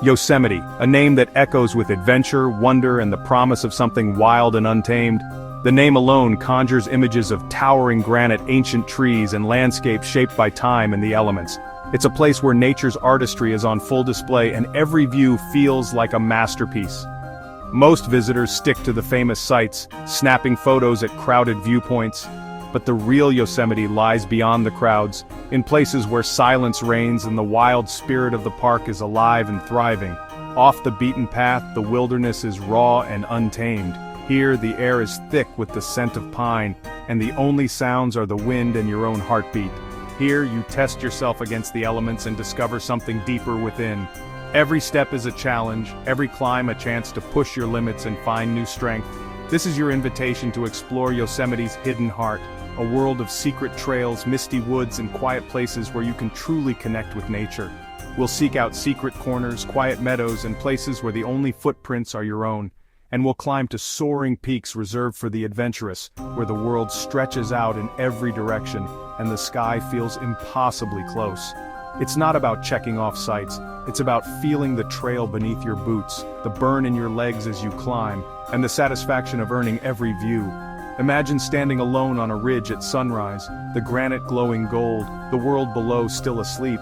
Yosemite, a name that echoes with adventure, wonder, and the promise of something wild and untamed. The name alone conjures images of towering granite, ancient trees, and landscapes shaped by time and the elements. It's a place where nature's artistry is on full display and every view feels like a masterpiece. Most visitors stick to the famous sites, snapping photos at crowded viewpoints. But the real Yosemite lies beyond the crowds, in places where silence reigns and the wild spirit of the park is alive and thriving. Off the beaten path, the wilderness is raw and untamed. Here, the air is thick with the scent of pine, and the only sounds are the wind and your own heartbeat. Here, you test yourself against the elements and discover something deeper within. Every step is a challenge, every climb a chance to push your limits and find new strength. This is your invitation to explore Yosemite's hidden heart, a world of secret trails, misty woods, and quiet places where you can truly connect with nature. We'll seek out secret corners, quiet meadows, and places where the only footprints are your own. And we'll climb to soaring peaks reserved for the adventurous, where the world stretches out in every direction, and the sky feels impossibly close. It's not about checking off sights, it's about feeling the trail beneath your boots, the burn in your legs as you climb, and the satisfaction of earning every view. Imagine standing alone on a ridge at sunrise, the granite glowing gold, the world below still asleep.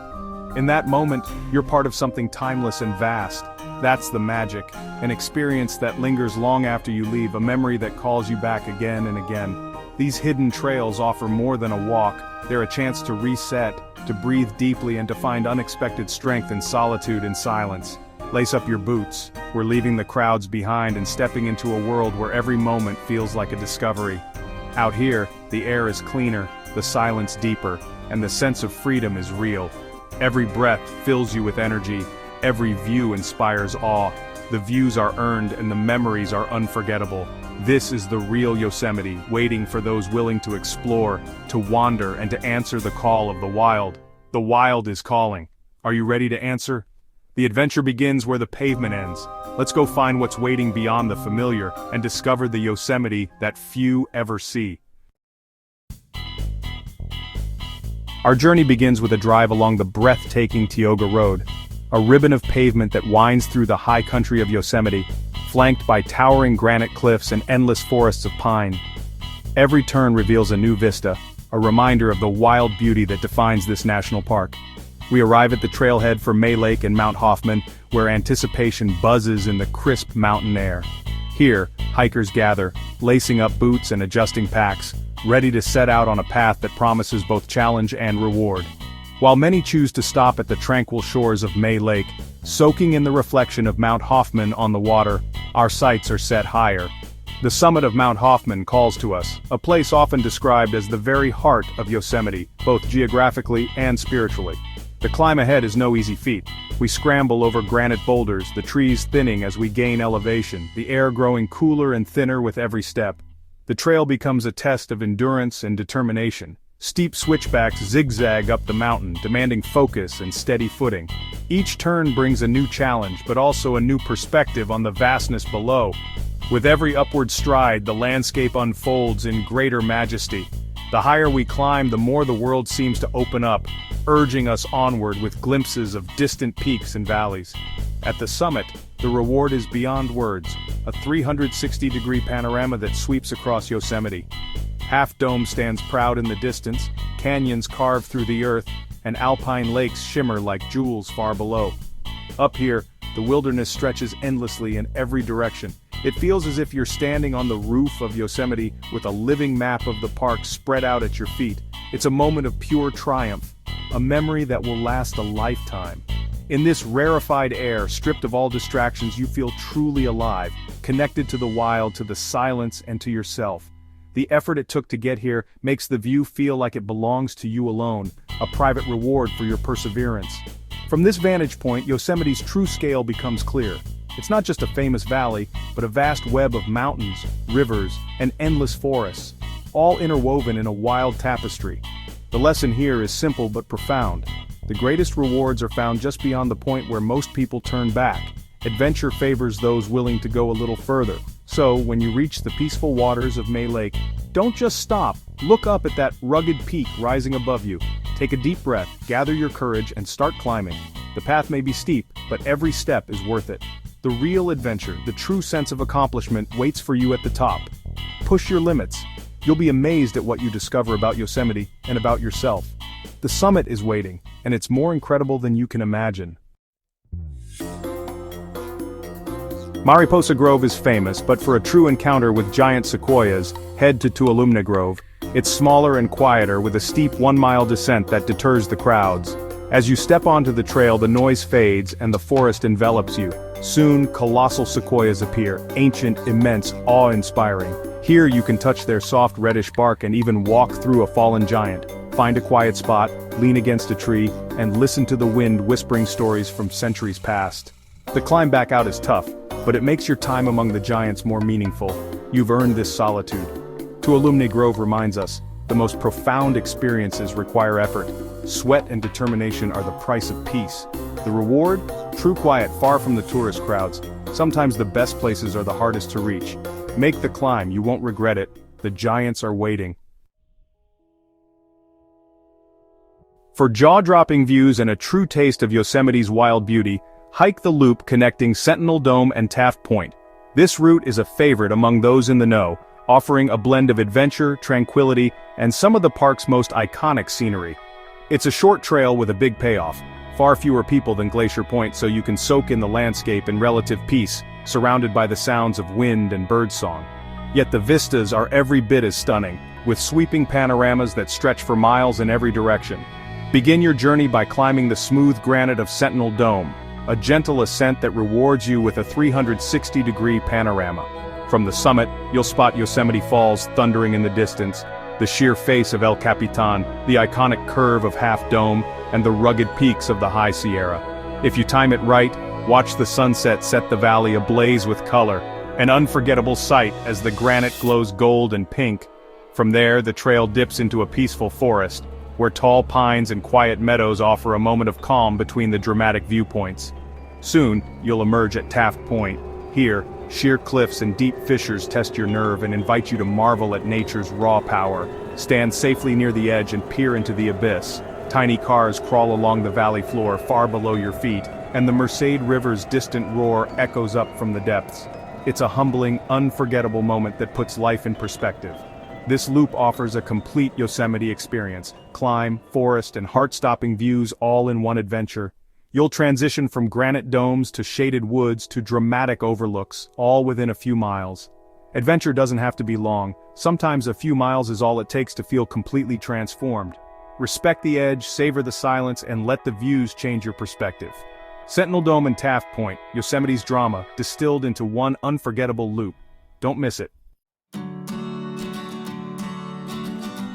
In that moment, you're part of something timeless and vast. That's the magic, an experience that lingers long after you leave, a memory that calls you back again and again. These hidden trails offer more than a walk, they're a chance to reset, to breathe deeply and to find unexpected strength in solitude and silence. Lace up your boots, we're leaving the crowds behind and stepping into a world where every moment feels like a discovery. Out here, the air is cleaner, the silence deeper, and the sense of freedom is real. Every breath fills you with energy, every view inspires awe. The views are earned and the memories are unforgettable. This is the real Yosemite, waiting for those willing to explore, to wander, and to answer the call of the wild. The wild is calling. Are you ready to answer? The adventure begins where the pavement ends. Let's go find what's waiting beyond the familiar and discover the Yosemite that few ever see. Our journey begins with a drive along the breathtaking Tioga Road, a ribbon of pavement that winds through the high country of Yosemite, flanked by towering granite cliffs and endless forests of pine. Every turn reveals a new vista, a reminder of the wild beauty that defines this national park. We arrive at the trailhead for May Lake and Mount Hoffman, where anticipation buzzes in the crisp mountain air. Here, hikers gather, lacing up boots and adjusting packs, ready to set out on a path that promises both challenge and reward. While many choose to stop at the tranquil shores of May Lake, soaking in the reflection of Mount Hoffman on the water, our sights are set higher. The summit of Mount Hoffman calls to us, a place often described as the very heart of Yosemite, both geographically and spiritually. The climb ahead is no easy feat. We scramble over granite boulders, the trees thinning as we gain elevation, the air growing cooler and thinner with every step. The trail becomes a test of endurance and determination. Steep switchbacks zigzag up the mountain, demanding focus and steady footing. Each turn brings a new challenge, but also a new perspective on the vastness below. With every upward stride, the landscape unfolds in greater majesty. The higher we climb, the more the world seems to open up, urging us onward with glimpses of distant peaks and valleys. At the summit, the reward is beyond words, a 360-degree panorama that sweeps across Yosemite. Half Dome stands proud in the distance, canyons carve through the earth, and alpine lakes shimmer like jewels far below. Up here, the wilderness stretches endlessly in every direction. It feels as if you're standing on the roof of Yosemite with a living map of the park spread out at your feet. It's a moment of pure triumph, a memory that will last a lifetime. In this rarefied air, stripped of all distractions, you feel truly alive, connected to the wild, to the silence, and to yourself. The effort it took to get here makes the view feel like it belongs to you alone, a private reward for your perseverance. From this vantage point, Yosemite's true scale becomes clear. It's not just a famous valley, but a vast web of mountains, rivers, and endless forests, all interwoven in a wild tapestry. The lesson here is simple but profound. The greatest rewards are found just beyond the point where most people turn back. Adventure favors those willing to go a little further. So, when you reach the peaceful waters of May Lake, don't just stop. Look up at that rugged peak rising above you. Take a deep breath, gather your courage, and start climbing. The path may be steep, but every step is worth it. The real adventure, the true sense of accomplishment waits for you at the top. Push your limits. You'll be amazed at what you discover about Yosemite and about yourself. The summit is waiting, and it's more incredible than you can imagine. Mariposa Grove is famous, but for a true encounter with giant sequoias, head to Tuolumne Grove. It's smaller and quieter with a steep 1-mile descent that deters the crowds. As you step onto the trail, the noise fades and the forest envelops you. Soon, colossal sequoias appear, ancient, immense, awe-inspiring. Here you can touch their soft reddish bark and even walk through a fallen giant. Find a quiet spot, lean against a tree, and listen to the wind whispering stories from centuries past. The climb back out is tough, but it makes your time among the giants more meaningful. You've earned this solitude. Tuolumne Grove reminds us, the most profound experiences require effort. Sweat and determination are the price of peace. The reward? True quiet far from the tourist crowds. Sometimes the best places are the hardest to reach. Make the climb, you won't regret it. The giants are waiting. For jaw-dropping views and a true taste of Yosemite's wild beauty, hike the loop connecting Sentinel Dome and Taft Point. This route is a favorite among those in the know, offering a blend of adventure, tranquility, and some of the park's most iconic scenery. It's a short trail with a big payoff. Far fewer people than Glacier Point, so you can soak in the landscape in relative peace, surrounded by the sounds of wind and birdsong. Yet the vistas are every bit as stunning, with sweeping panoramas that stretch for miles in every direction. Begin your journey by climbing the smooth granite of Sentinel Dome, a gentle ascent that rewards you with a 360-degree panorama. From the summit, you'll spot Yosemite Falls thundering in the distance, the sheer face of El Capitan, the iconic curve of Half Dome, and the rugged peaks of the High Sierra. If you time it right, watch the sunset set the valley ablaze with color, an unforgettable sight as the granite glows gold and pink. From there, the trail dips into a peaceful forest, where tall pines and quiet meadows offer a moment of calm between the dramatic viewpoints. Soon, you'll emerge at Taft Point. Here, sheer cliffs and deep fissures test your nerve and invite you to marvel at nature's raw power. Stand safely near the edge and peer into the abyss. Tiny cars crawl along the valley floor far below your feet, and the Merced River's distant roar echoes up from the depths. It's a humbling, unforgettable moment that puts life in perspective. This loop offers a complete Yosemite experience: climb, forest, and heart-stopping views all in one adventure. You'll transition from granite domes to shaded woods to dramatic overlooks, all within a few miles. Adventure doesn't have to be long. Sometimes a few miles is all it takes to feel completely transformed. Respect the edge, savor the silence, and let the views change your perspective. Sentinel Dome and Taft Point, Yosemite's drama, distilled into one unforgettable loop. Don't miss it.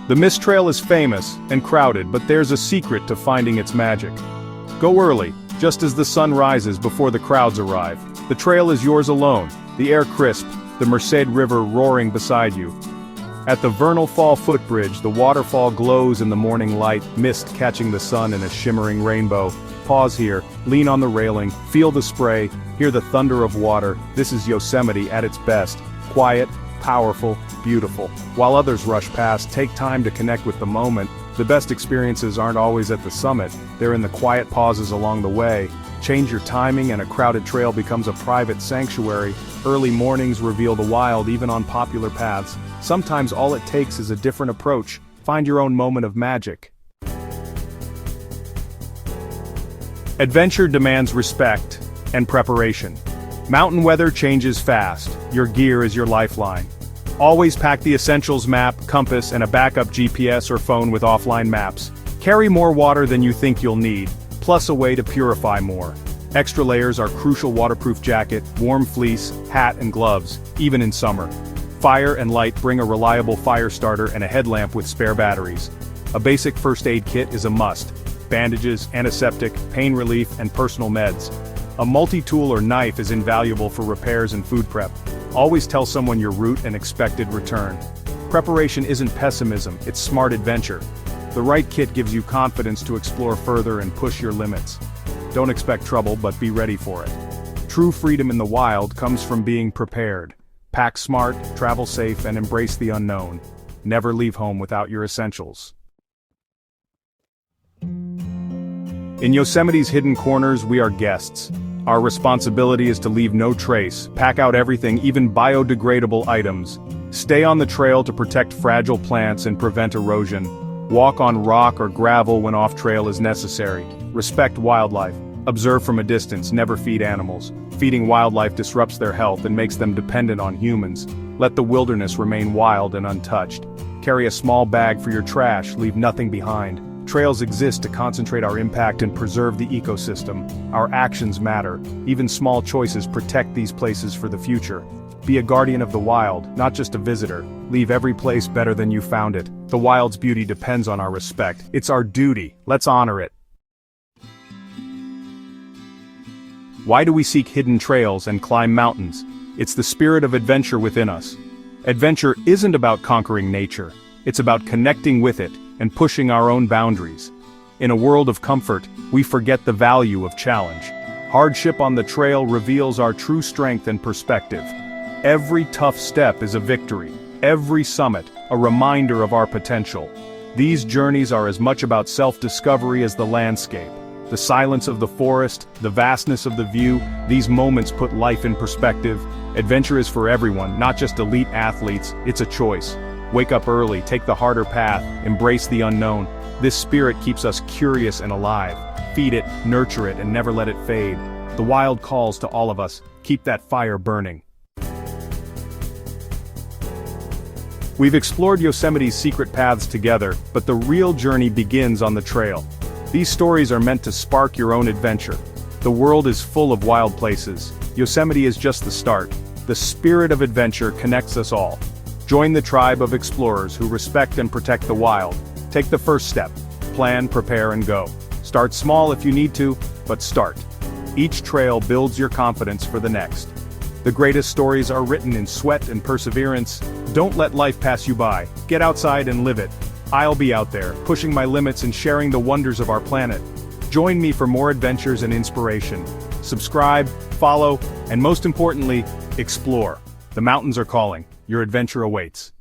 The Mist Trail is famous and crowded, but there's a secret to finding its magic. Go early, just as the sun rises before the crowds arrive. The trail is yours alone, the air crisp, the Merced River roaring beside you. At the Vernal Fall footbridge, the waterfall glows in the morning light, mist catching the sun in a shimmering rainbow. Pause here, lean on the railing, feel the spray, hear the thunder of water. This is Yosemite at its best. Quiet, powerful, beautiful. While others rush past, take time to connect with the moment. The best experiences aren't always at the summit, they're in the quiet pauses along the way. Change your timing and a crowded trail becomes a private sanctuary. Early mornings reveal the wild even on popular paths. Sometimes all it takes is a different approach. Find your own moment of magic. Adventure demands respect and preparation. Mountain weather changes fast. Your gear is your lifeline. Always pack the essentials: map, compass, and a backup GPS or phone with offline maps. Carry more water than you think you'll need, plus a way to purify more. Extra layers are crucial: waterproof jacket, warm fleece, hat, and gloves, even in summer. Fire and light: bring a reliable fire starter and a headlamp with spare batteries. A basic first aid kit is a must: bandages, antiseptic, pain relief, and personal meds. A multi-tool or knife is invaluable for repairs and food prep. Always tell someone your route and expected return. Preparation isn't pessimism, it's smart adventure. The right kit gives you confidence to explore further and push your limits. Don't expect trouble, but be ready for it. True freedom in the wild comes from being prepared. Pack smart, travel safe, and embrace the unknown. Never leave home without your essentials. In Yosemite's hidden corners, we are guests. Our responsibility is to leave no trace, pack out everything, even biodegradable items. Stay on the trail to protect fragile plants and prevent erosion. Walk on rock or gravel when off-trail is necessary. Respect wildlife. Observe from a distance, never feed animals. Feeding wildlife disrupts their health and makes them dependent on humans. Let the wilderness remain wild and untouched. Carry a small bag for your trash, leave nothing behind. Trails exist to concentrate our impact and preserve the ecosystem. Our actions matter. Even small choices protect these places for the future. Be a guardian of the wild, not just a visitor. Leave every place better than you found it. The wild's beauty depends on our respect. It's our duty. Let's honor it. Why do we seek hidden trails and climb mountains? It's the spirit of adventure within us. Adventure isn't about conquering nature. It's about connecting with it and pushing our own boundaries. In a world of comfort, we forget the value of challenge. Hardship on the trail reveals our true strength and perspective. Every tough step is a victory. Every summit, a reminder of our potential. These journeys are as much about self-discovery as the landscape. The silence of the forest, the vastness of the view, these moments put life in perspective. Adventure is for everyone, not just elite athletes. It's a choice. Wake up early, take the harder path, embrace the unknown. This spirit keeps us curious and alive. Feed it, nurture it, and never let it fade. The wild calls to all of us. Keep that fire burning. We've explored Yosemite's secret paths together, but the real journey begins on the trail. These stories are meant to spark your own adventure. The world is full of wild places. Yosemite is just the start. The spirit of adventure connects us all. Join the tribe of explorers who respect and protect the wild. Take the first step. Plan, prepare, and go. Start small if you need to, but start. Each trail builds your confidence for the next. The greatest stories are written in sweat and perseverance. Don't let life pass you by. Get outside and live it. I'll be out there, pushing my limits and sharing the wonders of our planet. Join me for more adventures and inspiration. Subscribe, follow, and most importantly, explore. The mountains are calling. Your adventure awaits.